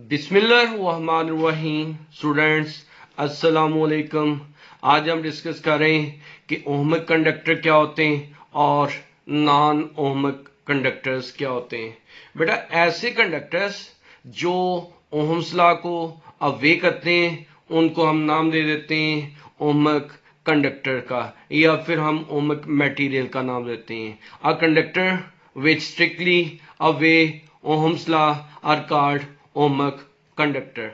बिस्मिल्लाहिर्रहमानिर्रहीम। स्टूडेंट्स अस्सलामुअलैकुम। आज हम डिस्कस कर रहे हैं कि ओहमिक कंडक्टर क्या होते हैं और नॉन ओहमिक कंडक्टर्स क्या होते हैं। बेटा ऐसे कंडक्टर्स जो ओहम्स लॉ को अवे करते हैं उनको हम नाम दे देते हैं ओहमिक कंडक्टर का, या फिर हम ओहमिक मटेरियल का नाम देते हैं। अ conductor which strictly away Ohm's law are called ohmic conductor.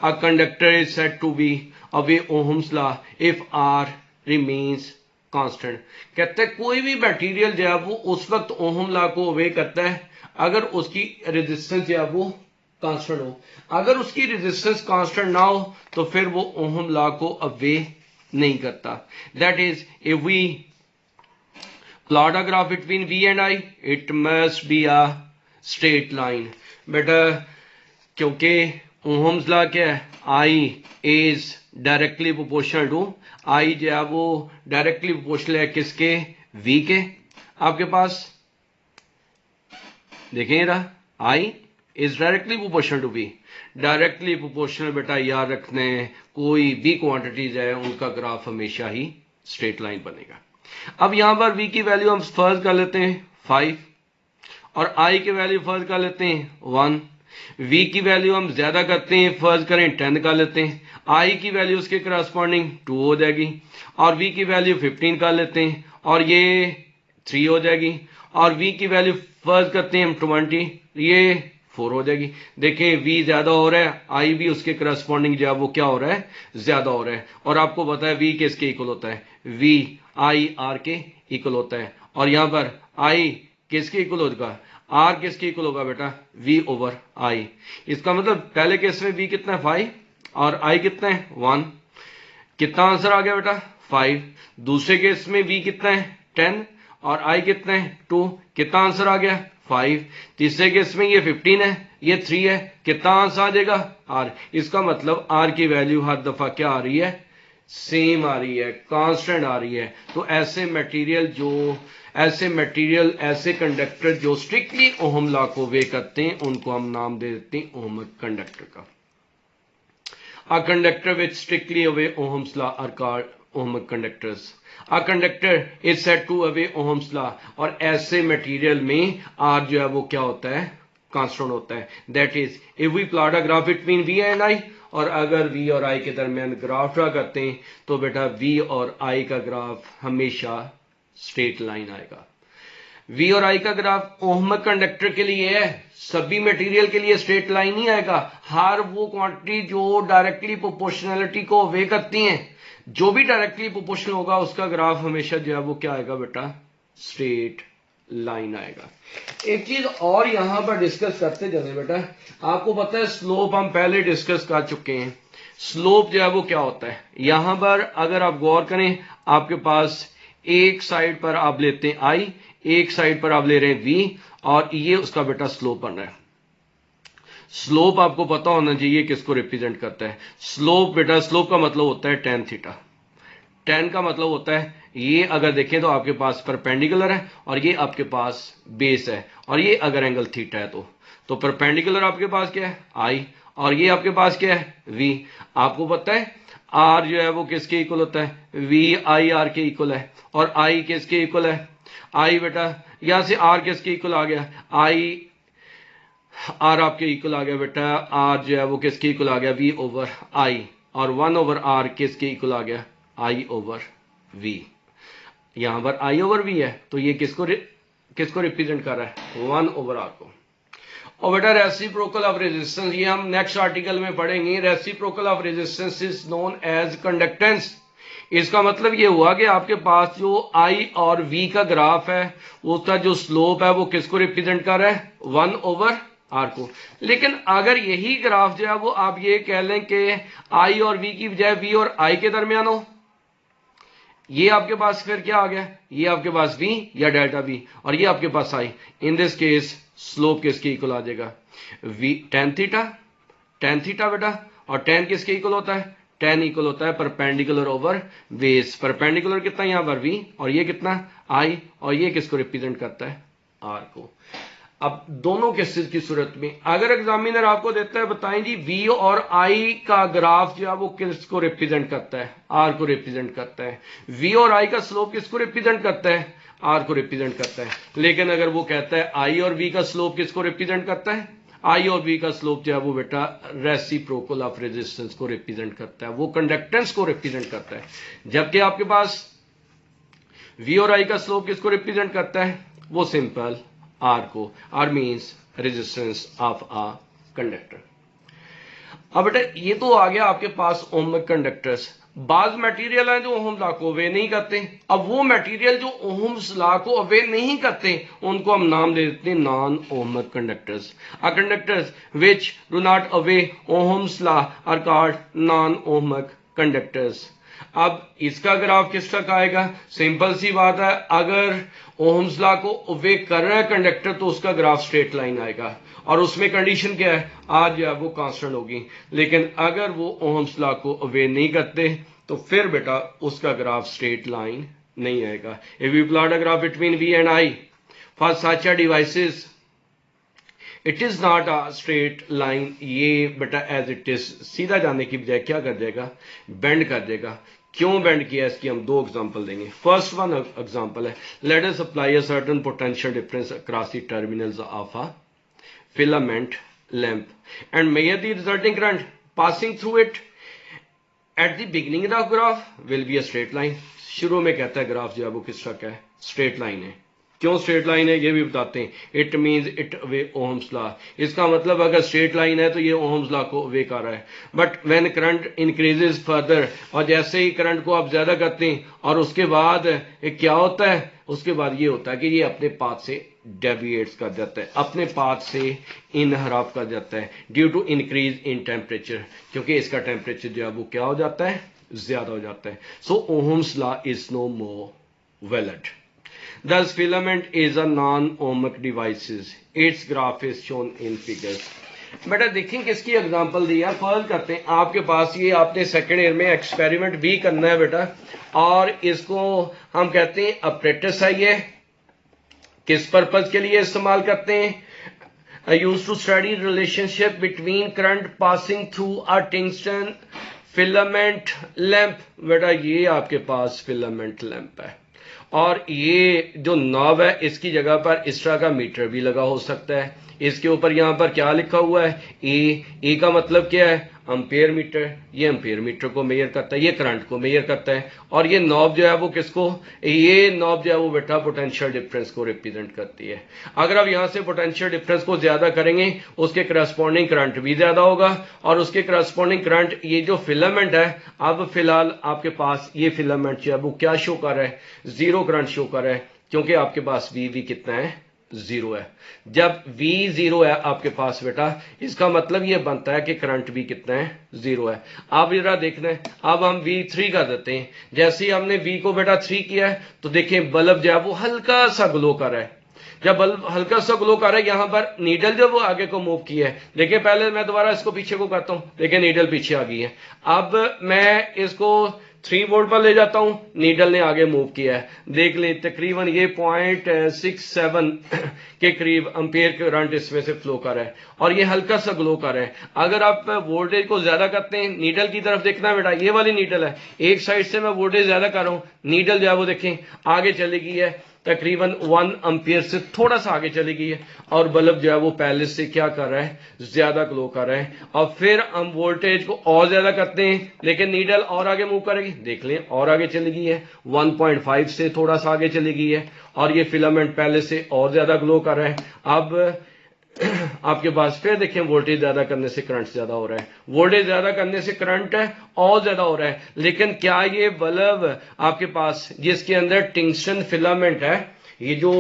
A conductor is said to be obey Ohm's law if R remains constant. कहते हैं कोई भी मटेरियल जो है वो उस वक्त ओहम लॉ को ओबे करता है अगर उसकी रेजिस्टेंस जो है वो कांस्टेंट हो। अगर उसकी रेजिस्टेंस कांस्टेंट ना हो तो फिर वो ओहम लॉ को ओबे नहीं करता। That is if we plot a graph between V and I, it must be a straight line. बेटा क्योंकि ओहम्स लॉ क्या है, I is directly proportional to, I जो है वो डायरेक्टली प्रोपोर्शनल है किसके, V के। आपके पास देखें रहा I is directly proportional to V। Directly proportional बेटा याद रखने हैं, कोई भी क्वांटिटीज है उनका ग्राफ हमेशा ही स्ट्रेट लाइन बनेगा। अब यहां पर V की वैल्यू हम फर्ज कर लेते हैं 5 और I की वैल्यू फर्ज कर लेते हैं 1। V की वैल्यू हम ज्यादा करते हैं, फर्ज करें 10 कर लेते हैं। I की वैल्यू उसके करस्पॉन्डिंग 2 हो जाएगी और V की वैल्यू 15 कर लेते हैं और ये 3 हो जाएगी और V की वैल्यू फर्ज करते हैं हम 20, ये 4 हो जाएगी। देखें V ज्यादा हो रहा है, I भी उसके करस्पॉन्डिंग जो है वो क्या हो रहा है, ज्यादा हो रहा है। और आपको पता है V किसके इक्वल होता है, V I R के इक्वल होता है। और यहां पर I किसके इक्वल होगा, R किसके इक्वल होगा बेटा, V ओवर I। इसका मतलब पहले केस में V कितना है 5 और I कितना है 1। कितना आंसर आ गया बेटा 5। दूसरे केस में V कितना है 10 और I कितना है 2। कितना आंसर आ गया 5। तीसरे केस में ये 15 है, ये 3 है। कितना आंसर आ जाएगा R। इसका मतलब R की वैल्यू हर दफा क्या आ रही है, सेम आ रही है, कांस्टेंट आ रही है। तो ऐसे मटेरियल ऐसे कंडक्टर जो स्ट्रिक्टली ओहम लॉ को वे करते हैं उनको हम नाम दे देते हैं ओहमिक कंडक्टर का। A conductor which strictly obey Ohm's law are called ohmic conductors. A conductor is said to obey Ohm's law, और ऐसे मटेरियल में आर जो है वो क्या होता है, कांस्टेंट होता है। That is if we plot a graph between V and I, और अगर V और I के दरमियान ग्राफ ड्रा करते हैं तो बेटा V और I का ग्राफ हमेशा स्ट्रेट लाइन आएगा। V और I का ग्राफ ओहमिक कंडक्टर के लिए है, सभी मटेरियल के लिए स्ट्रेट लाइन नहीं आएगा। हर वो क्वांटिटी जो डायरेक्टली प्रोपोर्शनलिटी को वे करती हैं, जो भी डायरेक्टली प्रोपोर्शनल होगा उसका ग्राफ हमेशा जो है वो क्या आएगा बेटा, स्ट्रेट लाइन आएगा। एक चीज और यहां पर डिस्कस करते चले बेटा, आपको पता है स्लोप हम पहले डिस्कस कर चुके हैं। स्लोप जो है वो क्या होता है, यहां पर अगर आप गौर करें, आपके पास एक साइड पर आप लेते हैं I, एक साइड पर आप ले रहे हैं V, और ये उसका बेटा स्लोप बन रहा है। स्लोप आपको पता होना चाहिए किसको रिप्रेजेंट करता है। स्लोप बेटा, स्लोप का मतलब होता है tan थीटा। tan का मतलब होता है, ये अगर देखें तो आपके पास परपेंडिकुलर है और ये आपके पास बेस है, और ये अगर एंगल थीटा है तो परपेंडिकुलर आपके पास क्या है I, और ये आपके पास क्या है V। आपको पता है R जो है वो किसके इक्वल होता है, V I R के इक्वल है, और I किसके इक्वल है, I बेटा यहां से R किसके इक्वल आ गया, I R आपके इक्वल आ गया बेटा, R जो है वो किसके इक्वल आ गया, V ओवर I, और 1 ओवर R किसके इक्वल आ गया, I ओवर V। यहां पर I ओवर V है तो ये किसको रिप्रेजेंट कर रहा है, 1 ओवर R को। और बेटा रेसिप्रोकल ऑफ रेजिस्टेंस, ये हम नेक्स्ट आर्टिकल में पढ़ेंगे। Reciprocal of resistance is known as conductance. इसका मतलब ये हुआ कि आपके पास जो I और V का ग्राफ है उसका जो स्लोप है वो किसको रिप्रेजेंट कर रहा है, 1 ओवर R को। लेकिन अगर यही ग्राफ जो है वो आप ये कह लें कि I और V की बजाय V और I के दरमियान हो, ये आपके पास फिर क्या आ गया, ये आपके पास V या डेल्टा V, और ये आपके पास I। In this case slope किसके इक्वल आ जाएगा, V tan थीटा बेटा, और tan किसके इक्वल होता है, tan इक्वल होता है परपेंडिकुलर ओवर बेस। परपेंडिकुलर कितना यहां पर V, और ये कितना I, और ये किसको रिप्रेजेंट करता है, R को। अब दोनों केसेस की सूरत में अगर एग्जामिनर आपको देता है बताएं जी वी और आई का ग्राफ जो है वो किसको रिप्रेजेंट करता है, आर को रिप्रेजेंट करता है। वी और आई का स्लोप किसको रिप्रेजेंट करता है, आर को रिप्रेजेंट करता है। लेकिन अगर वो कहता है आई और वी का स्लोप किसको रिप्रेजेंट करता है, आई और वी का स्लोप जो है वो बेटा रेसिप्रोकल ऑफ रेजिस्टेंस को रिप्रेजेंट करता है, वो कंडक्टेंस को रिप्रेजेंट करता है। जबकि आपके पास वी और आई का स्लोप किसको रिप्रेजेंट करता है, वो सिंपल आर को, R means resistance of a conductor. अब बेटा ये तो आ गया आपके पास ओहमिक कंडक्टर्स। बाज मटेरियल हैं जो ओहम्स लॉ को अवे नहीं करते। अब वो मटेरियल जो ओहम्स लॉ को अवे नहीं करते उनको हम नाम दे देते हैं non ohmic conductors. A conductors which do not obey Ohm's law are called non ohmic conductors. अब इसका ग्राफ किस तक आएगा, सिंपल सी बात है, अगर ओहम्स लॉ को अवे कर रहा है कंडक्टर तो उसका ग्राफ स्ट्रेट लाइन आएगा और उसमें कंडीशन क्या है, आज जो है वो कांस्टेंट होगी। लेकिन अगर वो ओहम्स लॉ को अवे नहीं करते तो फिर बेटा उसका ग्राफ स्ट्रेट लाइन नहीं आएगा। If we plot a graph between V and I for such a devices it is not a straight line. ये बेटा एज इट इज सीधा जाने की बजाय क्या कर देगा, बेंड कर देगा। क्यों बेंड किया इसकी हम दो एग्जांपल देंगे। फर्स्ट वन एग्जांपल है, let us apply a certain potential difference across the terminals of a filament lamp and measure the resulting current passing through it at the beginning of the graph will be a straight line। शुरू में कहता है graph जो है वो किस तरह का है, स्ट्रेट लाइन है। क्यों स्ट्रेट लाइन है ये भी बताते हैं। It means it obey Ohm's law. इसका मतलब अगर स्ट्रेट लाइन है तो ये ओहम्स लॉ को अवे कर रहा है। But when current increases further, और जैसे ही करंट को आप ज्यादा करते हैं और उसके बाद क्या होता है, उसके बाद ये होता है कि ये अपने पाथ से डेविएट्स कर जाता है, अपने पाथ से इनहराफ कर जाता है due to increase in temperature, क्योंकि इसका टेम्परेचर जो है वो क्या हो जाता है, ज्यादा हो जाता है। So Ohm's law is no more valid. Thus filament is a non-ohmic devices. Its graph is shown in figures. बेटा देखें किसकी एग्जांपल दी है, फर्ज करते हैं आपके पास ये आपने सेकंड ईयर में एक्सपेरिमेंट भी करना है बेटा, और इसको हम कहते हैं अपरेटस है। ये किस पर्पज के लिए इस्तेमाल करते हैं, used to study relationship between current passing through a tungsten filament lamp. बेटा ये आपके पास फिलामेंट लैंप है और ये जो नॉब है इसकी जगह पर इस तरह का मीटर भी लगा हो सकता है। इसके ऊपर यहां पर क्या लिखा हुआ है, ए का मतलब क्या है, एम्पेयर मीटर। ये एम्पेयर मीटर को मेजर करता है, ये करंट को मेजर करता है। और ये नॉब जो है वो किसको, ये नॉब जो है वो बेटा पोटेंशियल डिफरेंस को रिप्रेजेंट करती है। अगर आप यहां से पोटेंशियल डिफरेंस को ज्यादा करेंगे उसके करस्पॉन्डिंग करंट भी ज्यादा होगा और उसके करस्पॉन्डिंग करंट, ये जो फिलामेंट है, अब फिलहाल आपके पास ये फिलामेंट जो है वो क्या शो कर रहा है, जीरो करंट शो कर रहा है, क्योंकि आपके पास वी कितना है, जीरो है। जब V जीरो है आपके पास बेटा, इसका मतलब यह बनता है कि करंट भी कितना है, जीरो है। आप जरा देखना है, अब हम V3 कर देते हैं। जैसे ही हमने V को बेटा 3 किया है तो देखें बल्ब जो है वो हल्का सा ग्लो कर रहा है। जब बल्ब हल्का सा ग्लो कर रहा है, यहां पर नीडल जो वो आगे को मूव की है। देखिए पहले मैं दोबारा इसको पीछे को करता हूं, देखिए नीडल पीछे आ गई है। अब मैं इसको 3 वोल्ट पर ले जाता हूं, नीडल ने आगे मूव किया है। देख ले तकरीबन ये 0.67 के करीब एम्पेयर करंट इसमें से फ्लो कर रहा है और ये हल्का सा ग्लो कर रहा है। अगर आप वोल्टेज को ज्यादा करते हैं, नीडल की तरफ देखना बेटा, ये वाली नीडल है, एक साइड से मैं वोल्टेज ज्यादा कर रहा हूं, नीडल जो है वो देखें आगे चली गई है, तकरीबन 1 एम्पियर से थोड़ा सा आगे चली गई है और बल्ब जो है वो पहले से क्या कर रहा है, ज्यादा ग्लो कर रहा है। और फिर हम वोल्टेज को और ज्यादा करते हैं लेकिन नीडल और आगे मूव करेगी, देख लें और आगे चली गई है, 1.5 से थोड़ा सा आगे चली गई है और ये फिलामेंट पहले से और ज्यादा ग्लो कर रहा है। अब आपके पास फिर देखें वोल्टेज ज्यादा करने से करंट ज्यादा हो रहा है, वोल्टेज ज्यादा करने से करंट और ज्यादा हो रहा है। लेकिन क्या ये बल्ब आपके पास जिसके अंदर टंगस्टन फिलामेंट है, ये जो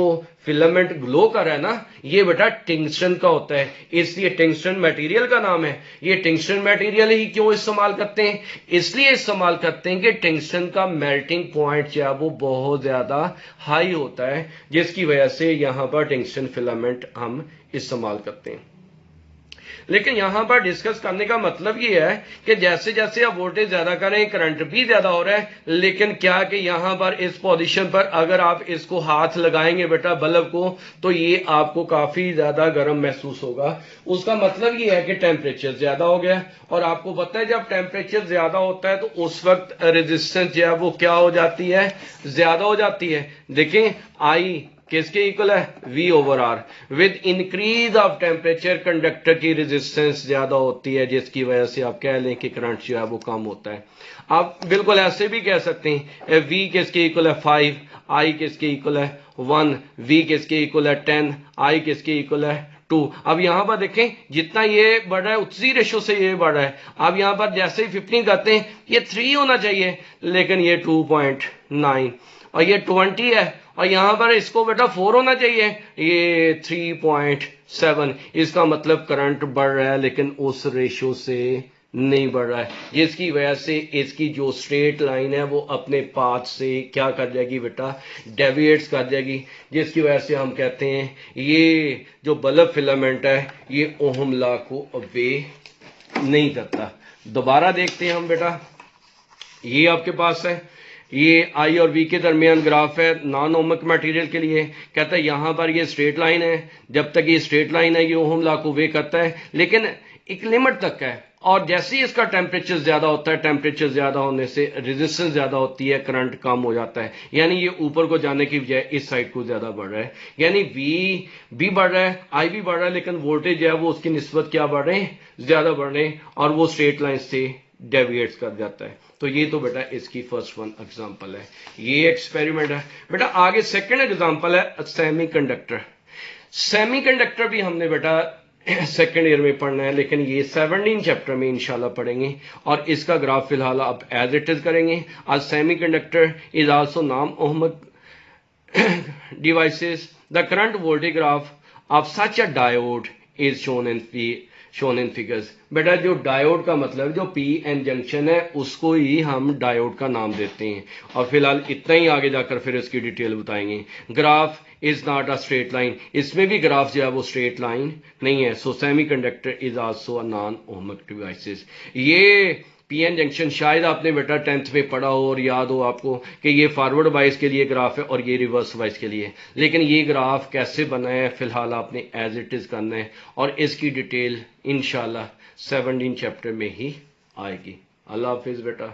फिलामेंट ग्लो कर रहा है ना, ये बेटा टंगस्टन का होता है, इसलिए टंगस्टन मटेरियल का नाम है। ये टंगस्टन मटेरियल ही क्यों इस्तेमाल करते हैं, इसलिए इस्तेमाल करते हैं कि टंगस्टन का मेल्टिंग पॉइंट जो है वो बहुत ज्यादा हाई होता है, जिसकी वजह से यहां पर टंगस्टन फिलामेंट हम इस्तेमाल करते हैं। लेकिन यहां पर डिस्कस करने का मतलब ये है कि जैसे जैसे आप वोल्टेज ज्यादा करें करंट भी ज्यादा हो रहा है, लेकिन क्या कि यहां पर इस पोजीशन पर अगर आप इसको हाथ लगाएंगे बेटा बल्ब को, तो ये आपको काफी ज्यादा गर्म महसूस होगा। उसका मतलब ये है कि टेम्परेचर ज्यादा हो गया, और आपको पता है जब टेम्परेचर ज्यादा होता है तो उस वक्त रेजिस्टेंस जो है वो क्या हो जाती है, ज्यादा हो जाती है। देखें आई किसके इक्वल है, V over R. With increase of temperature conductor की रेजिस्टेंस ज्यादा होती है, जिसकी वजह से आप कह लें कि करंट जो है वो कम होता है। आप बिल्कुल ऐसे भी कह सकते हैं V किसके इक्वल है 5, I किसके इक्वल है 1, V किसके इक्वल है 10, I किसके इक्वल है 2। अब यहां पर देखें जितना ये बढ़ रहा है उसी रेशो से ये बढ़ रहा है। अब यहां पर जैसे ही 15 करते हैं ये 3 होना चाहिए, लेकिन ये 2.9, और ये 20 है, और यहां पर इसको बेटा 4 होना चाहिए, ये 3.7। इसका मतलब करंट बढ़ रहा है लेकिन उस रेशो से नहीं बढ़ रहा है, जिसकी वजह से इसकी जो स्ट्रेट लाइन है वो अपने पाथ से क्या कर जाएगी बेटा, डेविएट्स कर जाएगी, जिसकी वजह से हम कहते हैं ये जो बल्ब फिलामेंट है ये ओहम लॉ को ओबे नहीं करता। दोबारा देखते हैं हम बेटा, ये आपके पास है, ये आई और वी के दरमियान ग्राफ है नॉन ओमिक मटेरियल के लिए। कहता है यहां पर ये स्ट्रेट लाइन है, जब तक ये स्ट्रेट लाइन है ये ओहम लॉ को वे करता है, लेकिन एक लिमिट तक है, और जैसे ही इसका टेम्परेचर ज्यादा होता है, टेम्परेचर ज्यादा होने से रेजिस्टेंस ज्यादा होती है, करंट कम हो जाता है, यानी ये ऊपर को जाने की बजाय इस साइड को ज्यादा बढ़ रहा है, यानी वी भी बढ़ रहा है, आई भी बढ़ रहा है, लेकिन वोल्टेज जो है वो उसकी निस्बत क्या बढ़ रहे हैं, ज्यादा बढ़ रहे हैं, और वो स्ट्रेट लाइन से डेविएट्स कर जाता है। तो ये तो बेटा इसकी फर्स्ट वन एग्जांपल है, ये एक्सपेरिमेंट है। बेटा आगे सेकंड एग्जांपल है सेमीकंडक्टर। सेमीकंडक्टर भी हमने बेटा सेकंड ईयर में पढ़ना है, लेकिन ये 17 चैप्टर में इंशाल्लाह पढ़ेंगे, और इसका ग्राफ फिलहाल आप एज इट इज करेंगे। आज सेमीकंडक्टर इज आल्सो नाम ohmic devices. The current voltage graph of such a diode is shown in figures. बेटा जो डायोड का मतलब जो पी एन जंक्शन है उसको ही हम डायोड का नाम देते हैं, और फिलहाल इतना ही, आगे जाकर फिर इसकी डिटेल बताएंगे। Graph is not a straight line, इसमें भी ग्राफ जो है वो स्ट्रेट लाइन नहीं है। So semiconductor is also a non ohmic devices. ये पीएन जंक्शन शायद आपने बेटा 10th में पढ़ा हो और याद हो आपको कि ये फॉरवर्ड वाइज के लिए ग्राफ है और ये रिवर्स वाइज के लिए, लेकिन ये ग्राफ कैसे बना है फिलहाल आपने एज इट इज करना है, और इसकी डिटेल इंशाल्लाह 17 चैप्टर में ही आएगी। अल्लाह हाफिज बेटा।